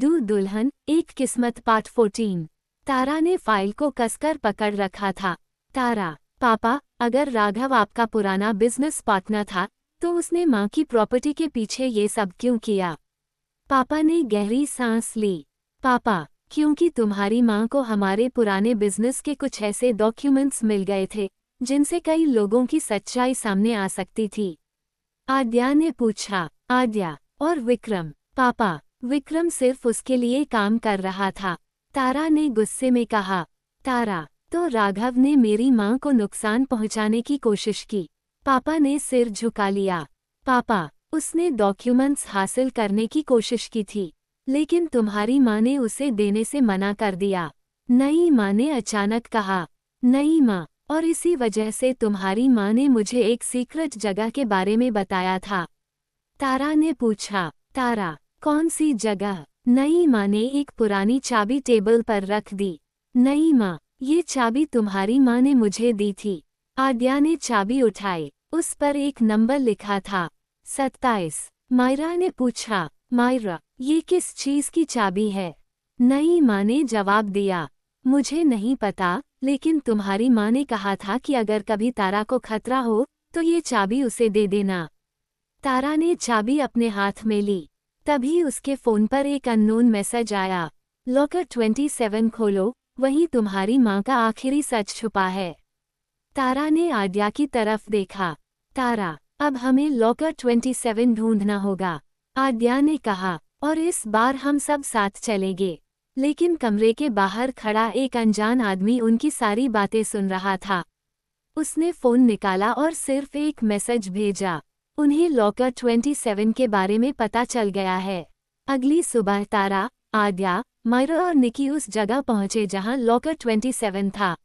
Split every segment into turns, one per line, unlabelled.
दू दुल्हन एक किस्मत पार्ट 14। तारा ने फाइल को कसकर पकड़ रखा था। तारा, पापा, अगर राघव आपका पुराना बिजनेस पार्टनर था तो उसने माँ की प्रॉपर्टी के पीछे ये सब क्यों किया? पापा ने गहरी सांस ली। पापा, क्योंकि तुम्हारी माँ को हमारे पुराने बिजनेस के कुछ ऐसे डॉक्यूमेंट्स मिल गए थे जिनसे कई लोगों की सच्चाई सामने आ सकती थी। आद्या ने पूछा। आद्या और विक्रम? पापा, विक्रम सिर्फ उसके लिए काम कर रहा था, तारा ने गुस्से में कहा। तारा, तो राघव ने मेरी माँ को नुकसान पहुँचाने की कोशिश की? पापा ने सिर झुका लिया। पापा, उसने डॉक्यूमेंट्स हासिल करने की कोशिश की थी, लेकिन तुम्हारी माँ ने उसे देने से मना कर दिया। नई माँ ने अचानक कहा। नई माँ, और इसी वजह से तुम्हारी माँ ने मुझे एक सीक्रेट जगह के बारे में बताया था? तारा ने पूछा। तारा, कौन सी जगह? नई माँ ने एक पुरानी चाबी टेबल पर रख दी। नई माँ, ये चाबी तुम्हारी माँ ने मुझे दी थी। आद्या ने चाबी उठाई। उस पर एक नंबर लिखा था, 27। मायरा ने पूछा। मायरा, ये किस चीज की चाबी है? नई माँ ने जवाब दिया। मुझे नहीं पता, लेकिन तुम्हारी माँ ने कहा था कि अगर कभी तारा को खतरा हो तो ये चाबी उसे दे देना। तारा ने चाबी अपने हाथ में ली। तभी उसके फोन पर एक अननोन मैसेज आया। लॉकर 27 खोलो, वहीं तुम्हारी माँ का आखिरी सच छुपा है। तारा ने आद्या की तरफ देखा। तारा, अब हमें लॉकर 27 ढूंढना होगा, आद्या ने कहा, और इस बार हम सब साथ चलेंगे। लेकिन कमरे के बाहर खड़ा एक अनजान आदमी उनकी सारी बातें सुन रहा था। उसने फोन निकाला और सिर्फ एक मैसेज भेजा। उन्हें लॉकर 27 के बारे में पता चल गया है। अगली सुबह तारा, आद्या, मायरा और निकी उस जगह पहुंचे जहां लॉकर 27 था।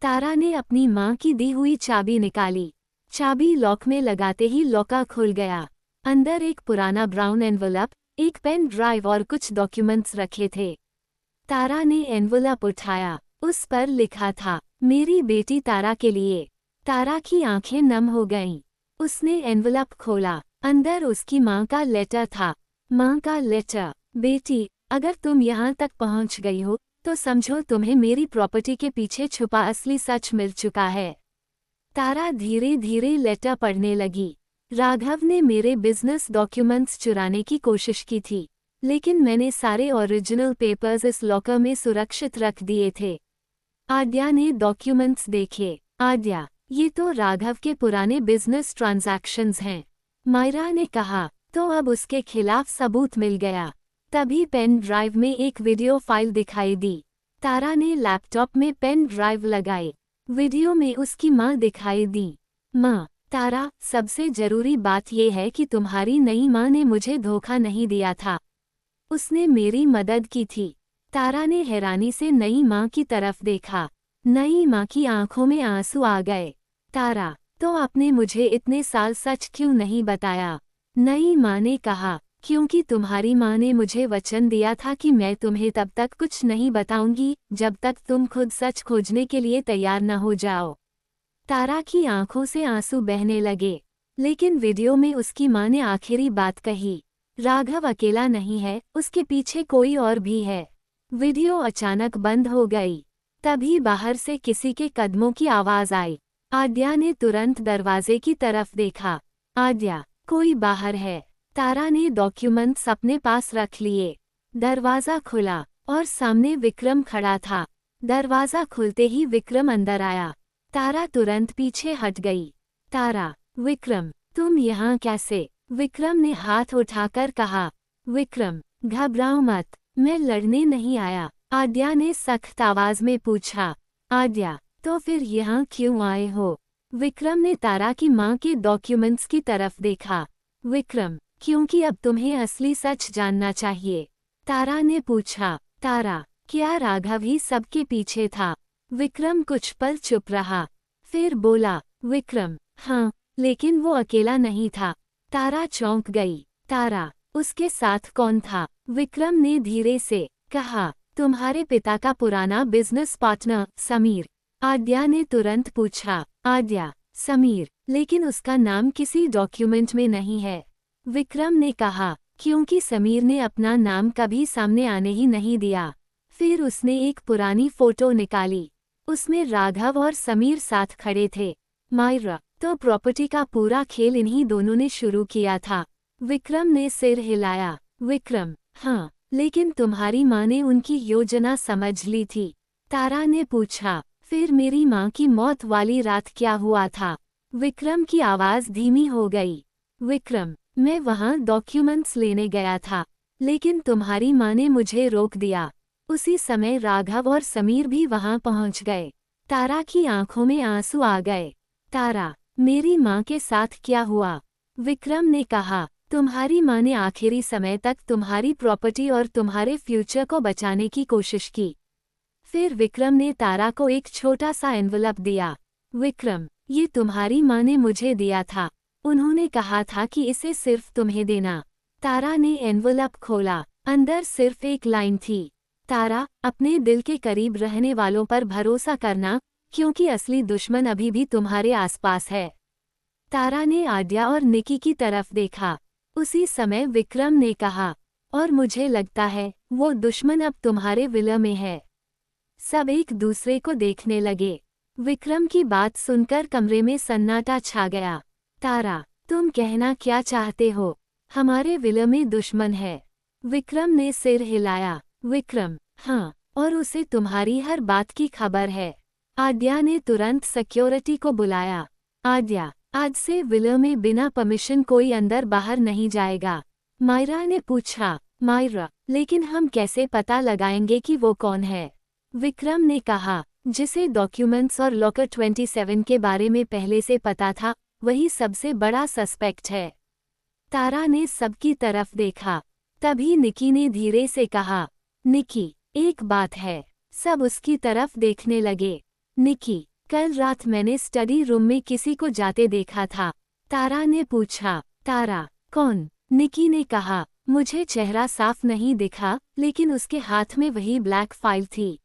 तारा ने अपनी माँ की दी हुई चाबी निकाली। चाबी लॉक में लगाते ही लॉकर खुल गया। अंदर एक पुराना ब्राउन एनवलप, एक पेन ड्राइव और कुछ डॉक्यूमेंट्स रखे थे। तारा ने एनवलप उठाया। उस पर लिखा था, मेरी बेटी तारा के लिए। तारा की आंखें नम हो गईं। उसने एनवलप खोला। अंदर उसकी माँ का लेटर था। माँ का लेटर। बेटी, अगर तुम यहाँ तक पहुँच गई हो तो समझो तुम्हें मेरी प्रॉपर्टी के पीछे छुपा असली सच मिल चुका है। तारा धीरे धीरे लेटर पढ़ने लगी। राघव ने मेरे बिजनेस डॉक्यूमेंट्स चुराने की कोशिश की थी, लेकिन मैंने सारे ओरिजिनल पेपर्स इस लॉकर में सुरक्षित रख दिए थे। आद्या ने डॉक्यूमेंट्स देखे। आद्या, ये तो राघव के पुराने बिजनेस ट्रांजैक्शंस हैं। मायरा ने कहा, तो अब उसके खिलाफ सबूत मिल गया। तभी पेन ड्राइव में एक वीडियो फाइल दिखाई दी। तारा ने लैपटॉप में पेन ड्राइव लगाई। वीडियो में उसकी माँ दिखाई दी। माँ, तारा, सबसे जरूरी बात यह है कि तुम्हारी नई माँ ने मुझे धोखा नहीं दिया था। उसने मेरी मदद की थी। तारा ने हैरानी से नई माँ की तरफ देखा। नई माँ की आंखों में आंसू आ गए। तारा, तो आपने मुझे इतने साल सच क्यों नहीं बताया? नई माँ ने कहा, क्योंकि तुम्हारी माँ ने मुझे वचन दिया था कि मैं तुम्हें तब तक कुछ नहीं बताऊंगी जब तक तुम खुद सच खोजने के लिए तैयार न हो जाओ। तारा की आंखों से आंसू बहने लगे। लेकिन वीडियो में उसकी माँ ने आखिरी बात कही, राघव अकेला नहीं है, उसके पीछे कोई और भी है। वीडियो अचानक बंद हो गई। तभी बाहर से किसी के कदमों की आवाज आई। आद्या ने तुरंत दरवाजे की तरफ देखा। आद्या, कोई बाहर है। तारा ने डॉक्यूमेंट्स अपने पास रख लिए। दरवाजा खुला और सामने विक्रम खड़ा था। दरवाजा खुलते ही विक्रम अंदर आया। तारा तुरंत पीछे हट गई। तारा, विक्रम, तुम यहाँ कैसे? विक्रम ने हाथ उठाकर कहा। विक्रम, घबराओ मत, मैं लड़ने नहीं आया, आद्या ने सख्त आवाज में पूछा। आद्या, तो फिर यहाँ क्यों आए हो? विक्रम ने तारा की माँ के डॉक्यूमेंट्स की तरफ देखा। विक्रम, क्योंकि अब तुम्हें असली सच जानना चाहिए, तारा ने पूछा। तारा, क्या राघव ही सबके पीछे था? विक्रम कुछ पल चुप रहा, फिर बोला। विक्रम, हाँ, लेकिन वो अकेला नहीं था। तारा चौंक गई। तारा, उसके साथ कौन था? विक्रम ने धीरे से कहा, तुम्हारे पिता का पुराना बिजनेस पार्टनर समीर। आद्या ने तुरंत पूछा। आद्या, समीर, लेकिन उसका नाम किसी डॉक्यूमेंट में नहीं है। विक्रम ने कहा, क्योंकि समीर ने अपना नाम कभी सामने आने ही नहीं दिया। फिर उसने एक पुरानी फोटो निकाली। उसमें राघव और समीर साथ खड़े थे। मायरा, तो प्रॉपर्टी का पूरा खेल इन्हीं दोनों ने शुरू किया था। विक्रम ने सिर हिलाया। विक्रम, हाँ, लेकिन तुम्हारी माँ ने उनकी योजना समझ ली थी। तारा ने पूछा। फिर मेरी माँ की मौत वाली रात क्या हुआ था? विक्रम की आवाज़ धीमी हो गई। विक्रम, मैं वहाँ डॉक्यूमेंट्स लेने गया था, लेकिन तुम्हारी माँ ने मुझे रोक दिया। उसी समय राघव और समीर भी वहाँ पहुँच गए। तारा की आंखों में आंसू आ गए। तारा, मेरी माँ के साथ क्या हुआ? विक्रम ने कहा, तुम्हारी माँ ने आखिरी समय तक तुम्हारी प्रॉपर्टी और तुम्हारे फ्यूचर को बचाने की कोशिश की। फिर विक्रम ने तारा को एक छोटा सा एनवलप दिया। विक्रम, ये तुम्हारी माँ ने मुझे दिया था। उन्होंने कहा था कि इसे सिर्फ तुम्हें देना। तारा ने एनवलप खोला। अंदर सिर्फ एक लाइन थी। तारा, अपने दिल के करीब रहने वालों पर भरोसा करना, क्योंकि असली दुश्मन अभी भी तुम्हारे आसपास है। तारा ने आद्या और निकी की तरफ देखा। उसी समय विक्रम ने कहा, और मुझे लगता है वो दुश्मन अब तुम्हारे विलय में है। सब एक दूसरे को देखने लगे। विक्रम की बात सुनकर कमरे में सन्नाटा छा गया। तारा, तुम कहना क्या चाहते हो? हमारे विलय में दुश्मन है। विक्रम ने सिर हिलाया। विक्रम, हाँ, और उसे तुम्हारी हर बात की खबर है। आद्या ने तुरंत सिक्योरिटी को बुलाया। आद्या, आज से विलय में बिना परमिशन कोई अंदर बाहर नहीं जाएगा। मायरा ने पूछा। मायरा, लेकिन हम कैसे पता लगाएंगे कि वो कौन है? विक्रम ने कहा, जिसे डॉक्यूमेंट्स और लॉकर 27 के बारे में पहले से पता था, वही सबसे बड़ा सस्पेक्ट है। तारा ने सबकी तरफ देखा। तभी निकी ने धीरे से कहा, निकी, एक बात है। सब उसकी तरफ देखने लगे। निकी, कल रात मैंने स्टडी रूम में किसी को जाते देखा था। तारा ने पूछा। तारा, कौन? निकी ने कहा, मुझे चेहरा साफ नहीं दिखा, लेकिन उसके हाथ में वही ब्लैक फाइल थी।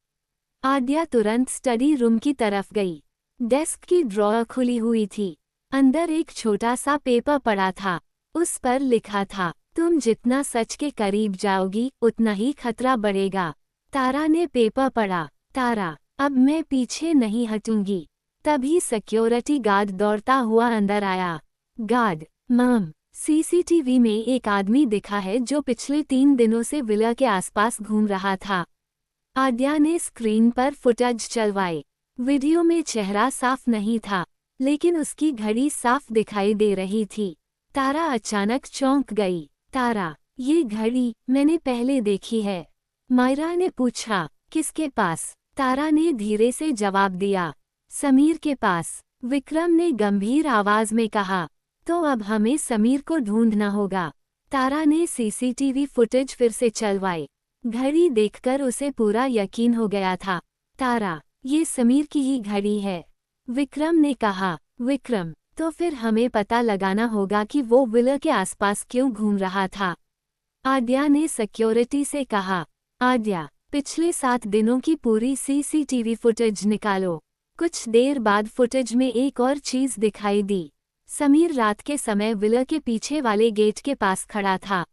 आद्या तुरंत स्टडी रूम की तरफ गई। डेस्क की ड्रॉअर खुली हुई थी। अंदर एक छोटा सा पेपर पड़ा था। उस पर लिखा था, तुम जितना सच के करीब जाओगी उतना ही खतरा बढ़ेगा। तारा ने पेपर पढ़ा। तारा, अब मैं पीछे नहीं हटूंगी। तभी सिक्योरिटी गार्ड दौड़ता हुआ अंदर आया। गार्ड, मैम, सीसीटीवी में एक आदमी दिखा है जो पिछले 3 दिनों से विला के आसपास घूम रहा था। आद्या ने स्क्रीन पर फुटेज चलवाए। वीडियो में चेहरा साफ नहीं था, लेकिन उसकी घड़ी साफ दिखाई दे रही थी। तारा अचानक चौंक गई। तारा, ये घड़ी मैंने पहले देखी है। मायरा ने पूछा, किसके पास? तारा ने धीरे से जवाब दिया, समीर के पास। विक्रम ने गंभीर आवाज में कहा, तो अब हमें समीर को ढूंढना होगा। तारा ने सीसीटीवी फुटेज फिर से चलवाई। घड़ी देखकर उसे पूरा यकीन हो गया था। तारा, ये समीर की ही घड़ी है। विक्रम ने कहा। विक्रम, तो फिर हमें पता लगाना होगा कि वो विला के आसपास क्यों घूम रहा था। आद्या ने सिक्योरिटी से कहा। आद्या, पिछले 7 दिनों की पूरी सीसीटीवी फुटेज निकालो। कुछ देर बाद फुटेज में एक और चीज दिखाई दी। समीर रात के समय विला के पीछे वाले गेट के पास खड़ा था।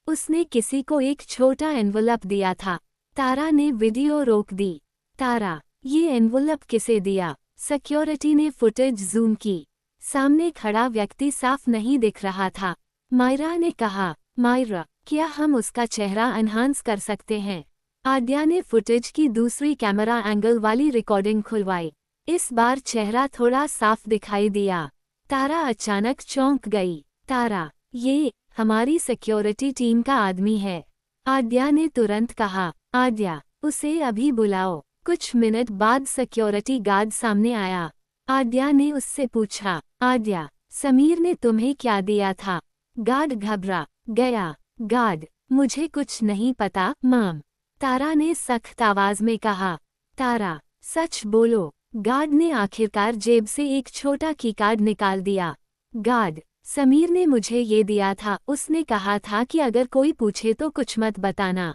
उसने किसी को एक छोटा एनवलप दिया था। तारा ने वीडियो रोक दी। तारा, ये एनवलप किसे दिया? सिक्योरिटी ने फुटेज जूम की। सामने खड़ा व्यक्ति साफ नहीं दिख रहा था। मायरा ने कहा। मायरा, क्या हम उसका चेहरा एनहांस कर सकते हैं? आद्या ने फुटेज की दूसरी कैमरा एंगल वाली रिकॉर्डिंग खुलवाई। इस बार चेहरा थोड़ा साफ दिखाई दिया। तारा अचानक चौंक गई। तारा, ये हमारी सिक्योरिटी टीम का आदमी है। आद्या ने तुरंत कहा। आद्या, उसे अभी बुलाओ। कुछ मिनट बाद सिक्योरिटी गार्ड सामने आया। आद्या ने उससे पूछा। आद्या, समीर ने तुम्हें क्या दिया था? गार्ड घबरा गया। गार्ड, मुझे कुछ नहीं पता मैम। तारा ने सख्त आवाज में कहा। तारा, सच बोलो। गार्ड ने आखिरकार जेब से एक छोटा कीकार्ड निकाल दिया। गार्ड, समीर ने मुझे ये दिया था। उसने कहा था कि अगर कोई पूछे तो कुछ मत बताना।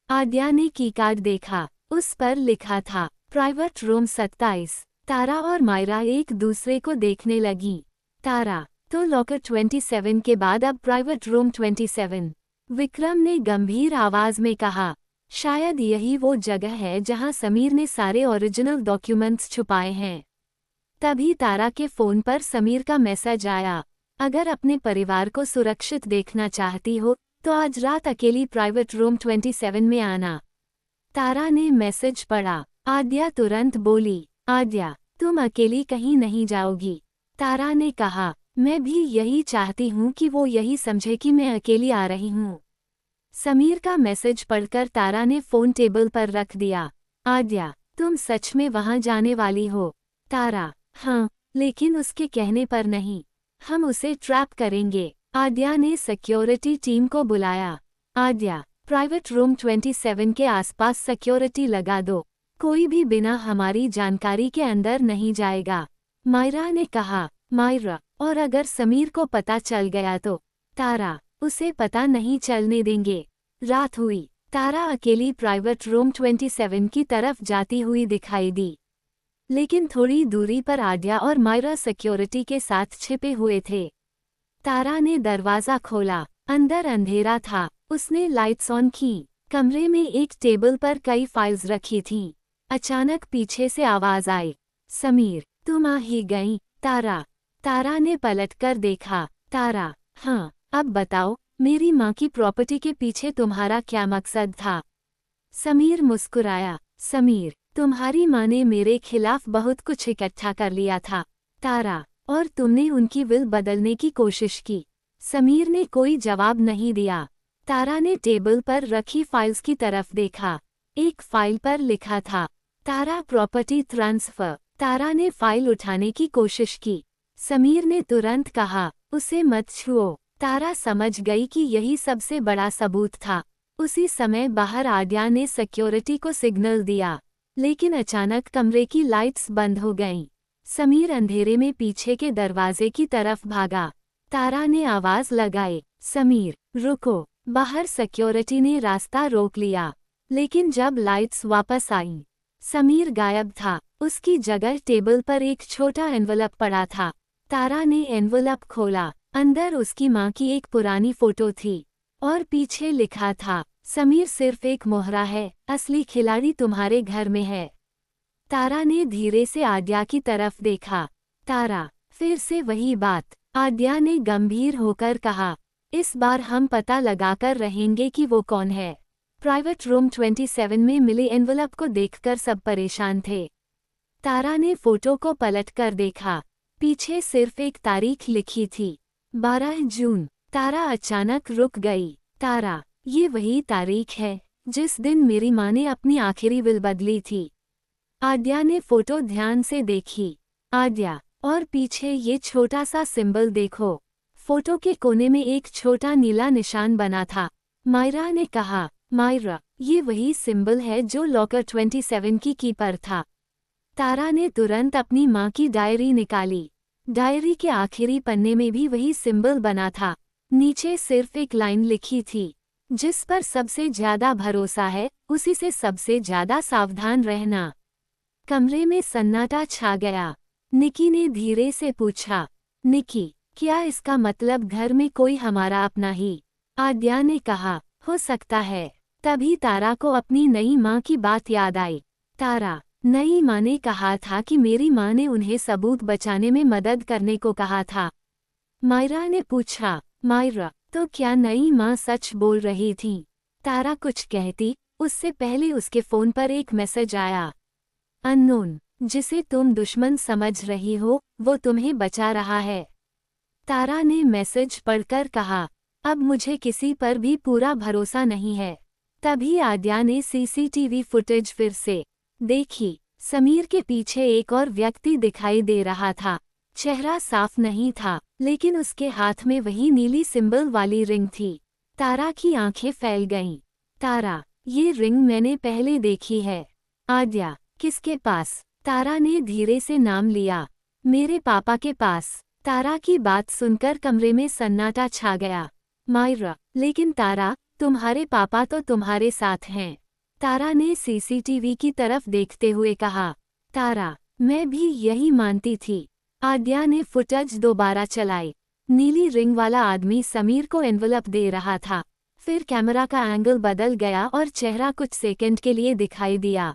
आद्या ने कीकार्ड देखा। उस पर लिखा था, प्राइवेट रूम 27। तारा और मायरा एक दूसरे को देखने लगी। तारा, तो लॉकर 27 के बाद अब प्राइवेट रूम 27। विक्रम ने गंभीर आवाज में कहा, शायद यही वो जगह है जहां समीर ने सारे ओरिजिनल डॉक्यूमेंट्स छुपाए हैं। तभी तारा के फोन पर समीर का मैसेज आया, अगर अपने परिवार को सुरक्षित देखना चाहती हो तो आज रात अकेली प्राइवेट रूम 27 में आना। तारा ने मैसेज पढ़ा। आद्या तुरंत बोली, आद्या तुम अकेली कहीं नहीं जाओगी। तारा ने कहा, मैं भी यही चाहती हूँ कि वो यही समझे कि मैं अकेली आ रही हूँ। समीर का मैसेज पढ़कर तारा ने फोन टेबल पर रख दिया। आद्या तुम सच में वहाँ जाने वाली हो? तारा, हाँ, लेकिन उसके कहने पर नहीं। हम उसे ट्रैप करेंगे। आद्या ने सिक्योरिटी टीम को बुलाया। आद्या, प्राइवेट रूम 27 के आसपास सिक्योरिटी लगा दो। कोई भी बिना हमारी जानकारी के अंदर नहीं जाएगा। मायरा ने कहा। मायरा, और अगर समीर को पता चल गया तो? तारा, उसे पता नहीं चलने देंगे। रात हुई। तारा अकेली प्राइवेट रूम 27 की तरफ जाती हुई दिखाई दी, लेकिन थोड़ी दूरी पर आद्या और मायरा सिक्योरिटी के साथ छिपे हुए थे। तारा ने दरवाजा खोला। अंदर अंधेरा था। उसने लाइट्स ऑन की। कमरे में एक टेबल पर कई फाइल्स रखी थीं। अचानक पीछे से आवाज आई, समीर तुम आ ही गई। तारा ने पलटकर देखा। तारा, हाँ, अब बताओ मेरी माँ की प्रॉपर्टी के पीछे तुम्हारा क्या मकसद था? समीर मुस्कुराया। समीर, तुम्हारी माँ ने मेरे खिलाफ बहुत कुछ इकट्ठा कर लिया था। तारा, और तुमने उनकी विल बदलने की कोशिश की। समीर ने कोई जवाब नहीं दिया। तारा ने टेबल पर रखी फाइल्स की तरफ देखा। एक फाइल पर लिखा था, तारा प्रॉपर्टी ट्रांसफर। तारा ने फाइल उठाने की कोशिश की। समीर ने तुरंत कहा, उसे मत छुओ। तारा समझ गई कि यही सबसे बड़ा सबूत था। उसी समय बाहर आद्या ने सिक्योरिटी को सिग्नल दिया, लेकिन अचानक कमरे की लाइट्स बंद हो गईं। समीर अंधेरे में पीछे के दरवाजे की तरफ भागा। तारा ने आवाज लगाई, समीर रुको। बाहर सिक्योरिटी ने रास्ता रोक लिया, लेकिन जब लाइट्स वापस आईं, समीर गायब था। उसकी जगह टेबल पर एक छोटा एनवलप पड़ा था। तारा ने एनवलप खोला। अंदर उसकी माँ की एक पुरानी फोटो थी और पीछे लिखा था, समीर सिर्फ एक मोहरा है, असली खिलाड़ी तुम्हारे घर में है। तारा ने धीरे से आद्या की तरफ देखा। तारा, फिर से वही बात। आद्या ने गंभीर होकर कहा, इस बार हम पता लगाकर रहेंगे कि वो कौन है। प्राइवेट रूम 27 में मिले एनवलप को देखकर सब परेशान थे। तारा ने फोटो को पलटकर देखा। पीछे सिर्फ एक तारीख लिखी थी, 12 जून। तारा अचानक रुक गई। तारा, ये वही तारीख है जिस दिन मेरी माँ ने अपनी आखिरी विल बदली थी। आद्या ने फोटो ध्यान से देखी। आद्या, और पीछे ये छोटा सा सिंबल देखो। फोटो के कोने में एक छोटा नीला निशान बना था। मायरा ने कहा, मायरा, ये वही सिंबल है जो लॉकर 27 की कीपर था। तारा ने तुरंत अपनी माँ की डायरी निकाली। डायरी के आखिरी पन्ने में भी वही सिंबल बना था। नीचे सिर्फ एक लाइन लिखी थी, जिस पर सबसे ज्यादा भरोसा है उसी से सबसे ज्यादा सावधान रहना। कमरे में सन्नाटा छा गया। निकी ने धीरे से पूछा, निकी, क्या इसका मतलब घर में कोई हमारा अपना ही? आद्या ने कहा, हो सकता है। तभी तारा को अपनी नई माँ की बात याद आई। तारा, नई माँ ने कहा था कि मेरी माँ ने उन्हें सबूत बचाने में मदद करने को कहा था। मायरा ने पूछा, मायरा, तो क्या नई माँ सच बोल रही थी? तारा कुछ कहती, उससे पहले उसके फोन पर एक मैसेज आया, अननोन, जिसे तुम दुश्मन समझ रही हो, वो तुम्हें बचा रहा है। तारा ने मैसेज पढ़कर कहा, अब मुझे किसी पर भी पूरा भरोसा नहीं है। तभी आद्या ने सीसीटीवी फुटेज फिर से देखी। समीर के पीछे एक और व्यक्ति दिखाई दे रहा था। चेहरा साफ नहीं था, लेकिन उसके हाथ में वही नीली सिंबल वाली रिंग थी। तारा की आंखें फैल गईं। तारा, ये रिंग मैंने पहले देखी है। आद्या, किसके पास? तारा ने धीरे से नाम लिया, मेरे पापा के पास। तारा की बात सुनकर कमरे में सन्नाटा छा गया। मायरा, लेकिन तारा, तुम्हारे पापा तो तुम्हारे साथ हैं। तारा ने सीसीटीवी की तरफ देखते हुए कहा। तारा, मैं भी यही मानती थी। आद्या ने फुटेज दोबारा चलाई। नीली रिंग वाला आदमी समीर को एनवलप दे रहा था। फिर कैमरा का एंगल बदल गया और चेहरा कुछ सेकंड के लिए दिखाई दिया।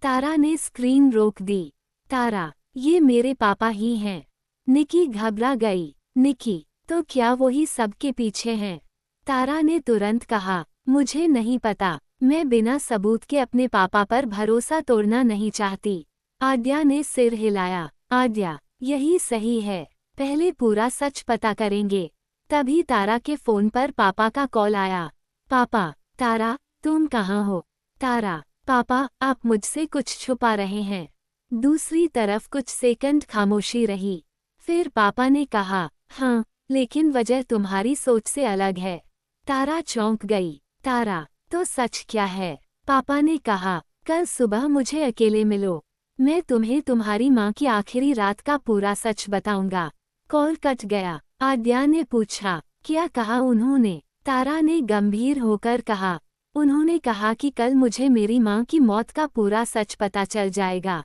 तारा ने स्क्रीन रोक दी। तारा, ये मेरे पापा ही हैं। निकी घबरा गई। निकी, तो क्या वही सबके पीछे हैं? तारा ने तुरंत कहा, मुझे नहीं पता, मैं बिना सबूत के अपने पापा पर भरोसा तोड़ना नहीं चाहती। आद्या ने सिर हिलाया। आद्या, यही सही है, पहले पूरा सच पता करेंगे। तभी तारा के फोन पर पापा का कॉल आया। पापा। तारा, तुम कहाँ हो? तारा, पापा, आप मुझसे कुछ छुपा रहे हैं। दूसरी तरफ कुछ सेकंड खामोशी रही। फिर पापा ने कहा, हाँ, लेकिन वजह तुम्हारी सोच से अलग है। तारा चौंक गई। तारा, तो सच क्या है? पापा ने कहा, कल सुबह मुझे अकेले मिलो, मैं तुम्हें तुम्हारी माँ की आखिरी रात का पूरा सच बताऊंगा। कॉल कट गया। आद्या ने पूछा, क्या कहा उन्होंने? तारा ने गंभीर होकर कहा, उन्होंने कहा कि कल मुझे मेरी माँ की मौत का पूरा सच पता चल जाएगा।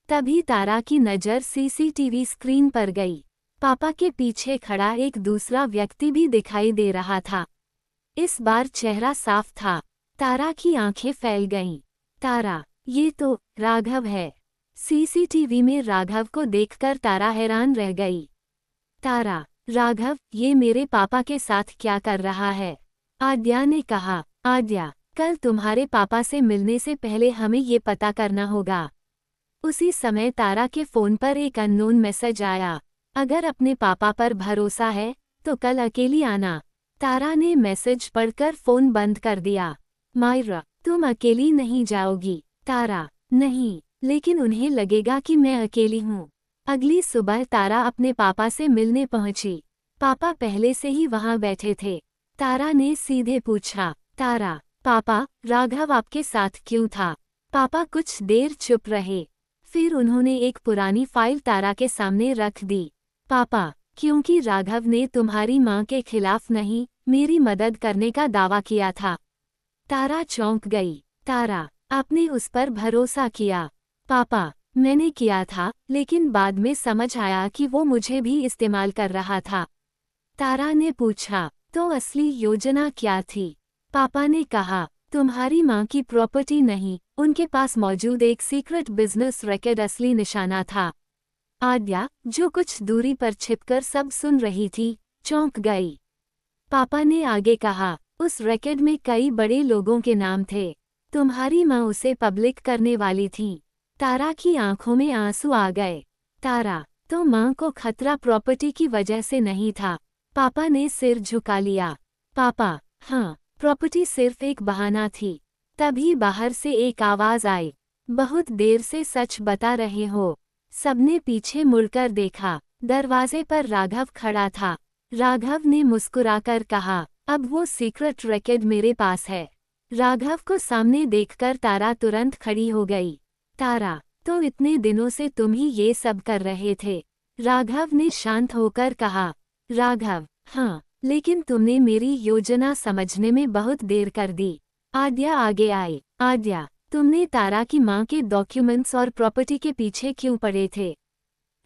तभी तारा की नज़र सीसीटीवी स्क्रीन पर गई। पापा के पीछे खड़ा एक दूसरा व्यक्ति भी दिखाई दे रहा था। इस बार चेहरा साफ था। तारा की आंखें फैल गईं। तारा, ये तो राघव है। सीसीटीवी में राघव को देखकर तारा हैरान रह गई। तारा, राघव, ये मेरे पापा के साथ क्या कर रहा है? आद्या ने कहा, आद्या, कल तुम्हारे पापा से मिलने से पहले हमें ये पता करना होगा। उसी समय तारा के फोन पर एक अननोन मैसेज आया, अगर अपने पापा पर भरोसा है तो कल अकेली आना। तारा ने मैसेज पढ़कर फोन बंद कर दिया। मायरा, तुम अकेली नहीं जाओगी। तारा, नहीं, लेकिन उन्हें लगेगा कि मैं अकेली हूँ। अगली सुबह तारा अपने पापा से मिलने पहुंची। पापा पहले से ही वहां बैठे थे। तारा ने सीधे पूछा, तारा, पापा, राघव आपके साथ क्यों था? पापा कुछ देर चुप रहे। फिर उन्होंने एक पुरानी फाइल तारा के सामने रख दी। पापा, क्योंकि राघव ने तुम्हारी माँ के खिलाफ नहीं, मेरी मदद करने का दावा किया था। तारा चौंक गई। तारा, आपने उस पर भरोसा किया? पापा, मैंने किया था, लेकिन बाद में समझ आया कि वो मुझे भी इस्तेमाल कर रहा था। तारा ने पूछा, तो असली योजना क्या थी? पापा ने कहा, तुम्हारी माँ की प्रॉपर्टी नहीं, उनके पास मौजूद एक सीक्रेट बिजनेस रेकॉर्ड असली निशाना था। आद्या, जो कुछ दूरी पर छिपकर सब सुन रही थी, चौंक गई। पापा ने आगे कहा, उस रेकॉर्ड में कई बड़े लोगों के नाम थे। तुम्हारी माँ उसे पब्लिक करने वाली थी। तारा की आंखों में आंसू आ गए। तारा, तो माँ को खतरा प्रॉपर्टी की वजह से नहीं था? पापा ने सिर झुका लिया। पापा, हाँ, प्रॉपर्टी सिर्फ एक बहाना थी। तभी बाहर से एक आवाज आई, बहुत देर से सच बता रहे हो। सबने पीछे मुड़कर देखा। दरवाजे पर राघव खड़ा था। राघव ने मुस्कुराकर कहा, अब वो सीक्रेट रेकॉर्ड मेरे पास है। राघव को सामने देखकर तारा तुरंत खड़ी हो गई। तारा, तो इतने दिनों से तुम ही ये सब कर रहे थे? राघव ने शांत होकर कहा। राघव, हाँ, लेकिन तुमने मेरी योजना समझने में बहुत देर कर दी। आद्या आगे आई। आद्या, तुमने तारा की माँ के डॉक्यूमेंट्स और प्रॉपर्टी के पीछे क्यों पड़े थे?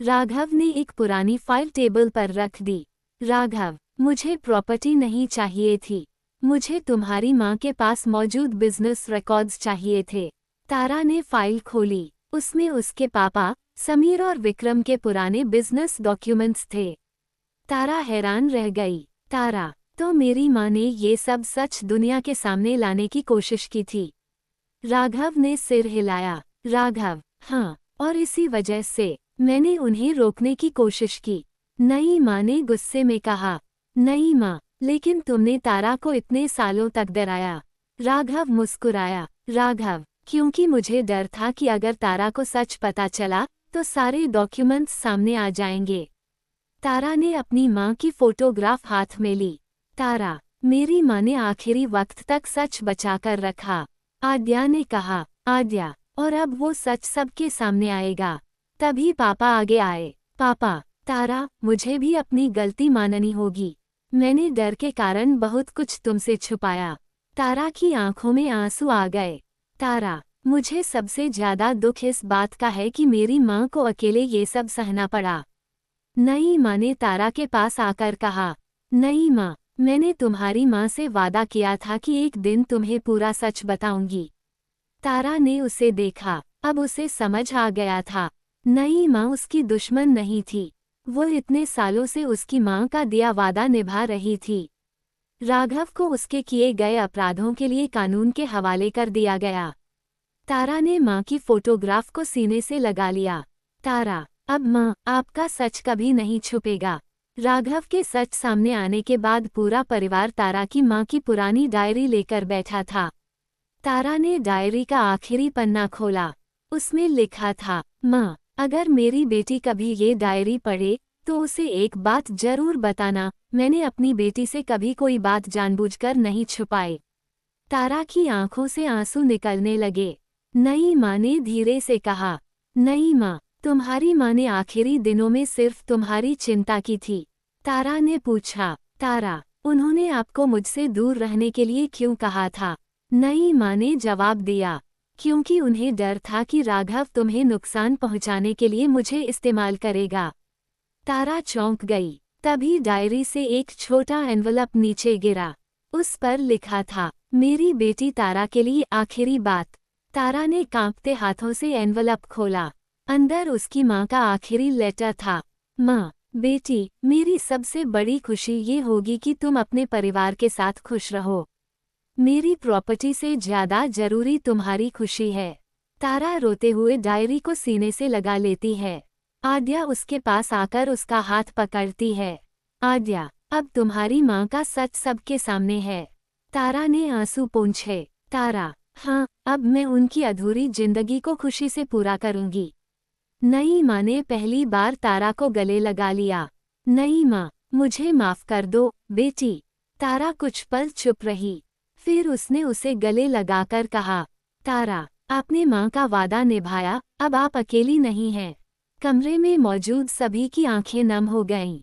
राघव ने एक पुरानी फाइल टेबल पर रख दी। राघव, मुझे प्रॉपर्टी नहीं चाहिए थी, मुझे तुम्हारी माँ के पास मौजूद बिजनेस रिकॉर्ड्स चाहिए थे। तारा ने फाइल खोली। उसमें उसके पापा, समीर और विक्रम के पुराने बिजनेस डॉक्यूमेंट्स थे। तारा हैरान रह गई। तारा, तो मेरी माँ ने ये सब सच दुनिया के सामने लाने की कोशिश की थी? राघव ने सिर हिलाया। राघव, हाँ, और इसी वजह से मैंने उन्हें रोकने की कोशिश की। नई माँ ने गुस्से में कहा। नई माँ, लेकिन तुमने तारा को इतने सालों तक डराया। राघव मुस्कुराया। राघव, क्योंकि मुझे डर था कि अगर तारा को सच पता चला तो सारे डॉक्यूमेंट्स सामने आ जाएंगे। तारा ने अपनी माँ की फोटोग्राफ हाथ में ली। तारा, मेरी माँ ने आखिरी वक्त तक सच बचाकर रखा। आद्या ने कहा। आद्या, और अब वो सच सबके सामने आएगा। तभी पापा आगे आए। पापा, तारा, मुझे भी अपनी गलती माननी होगी। मैंने डर के कारण बहुत कुछ तुमसे छुपाया। तारा की आंखों में आंसू आ गए। तारा, मुझे सबसे ज्यादा दुख इस बात का है कि मेरी माँ को अकेले ये सब सहना पड़ा। नई माँ ने तारा के पास आकर कहा, नई माँ, मैंने तुम्हारी माँ से वादा किया था कि एक दिन तुम्हें पूरा सच बताऊंगी। तारा ने उसे देखा, अब उसे समझ आ गया था, नई माँ उसकी दुश्मन नहीं थी, वो इतने सालों से उसकी माँ का दिया वादा निभा रही थी। राघव को उसके किए गए अपराधों के लिए कानून के हवाले कर दिया गया। तारा ने माँ की फोटोग्राफ को सीने से लगा लिया। तारा, अब माँ, आपका सच कभी नहीं छुपेगा। राघव के सच सामने आने के बाद पूरा परिवार तारा की माँ की पुरानी डायरी लेकर बैठा था। तारा ने डायरी का आखिरी पन्ना खोला। उसमें लिखा था, माँ, अगर मेरी बेटी कभी ये डायरी पढ़े तो उसे एक बात जरूर बताना, मैंने अपनी बेटी से कभी कोई बात जानबूझकर नहीं छुपाई। तारा की आंखों से आंसू निकलने लगे। नई माँ ने धीरे से कहा, नई माँ, तुम्हारी माँ ने आखिरी दिनों में सिर्फ तुम्हारी चिंता की थी। तारा ने पूछा, तारा, उन्होंने आपको मुझसे दूर रहने के लिए क्यों कहा था? नई माँ ने जवाब दिया, क्योंकि उन्हें डर था कि राघव तुम्हें नुकसान पहुँचाने के लिए मुझे इस्तेमाल करेगा। तारा चौंक गई। तभी डायरी से एक छोटा एनवलप नीचे गिरा। उस पर लिखा था, मेरी बेटी तारा के लिए आखिरी बात। तारा ने कांपते हाथों से एनवलप खोला। अंदर उसकी माँ का आखिरी लेटर था, माँ, बेटी, मेरी सबसे बड़ी खुशी ये होगी कि तुम अपने परिवार के साथ खुश रहो। मेरी प्रॉपर्टी से ज्यादा जरूरी तुम्हारी खुशी है। तारा रोते हुए डायरी को सीने से लगा लेती है। आद्या उसके पास आकर उसका हाथ पकड़ती है। आद्या, अब तुम्हारी माँ का सच सबके सामने है। तारा ने आंसू पोंछे। तारा, हाँ, अब मैं उनकी अधूरी जिंदगी को खुशी से पूरा करूंगी। नई माँ ने पहली बार तारा को गले लगा लिया। नई माँ, मुझे माफ कर दो, बेटी। तारा कुछ पल चुप रही। फिर उसने उसे गले लगाकर कहा, तारा, आपने माँ का वादा निभाया, अब आप अकेली नहीं हैं। कमरे में मौजूद सभी की आंखें नम हो गईं।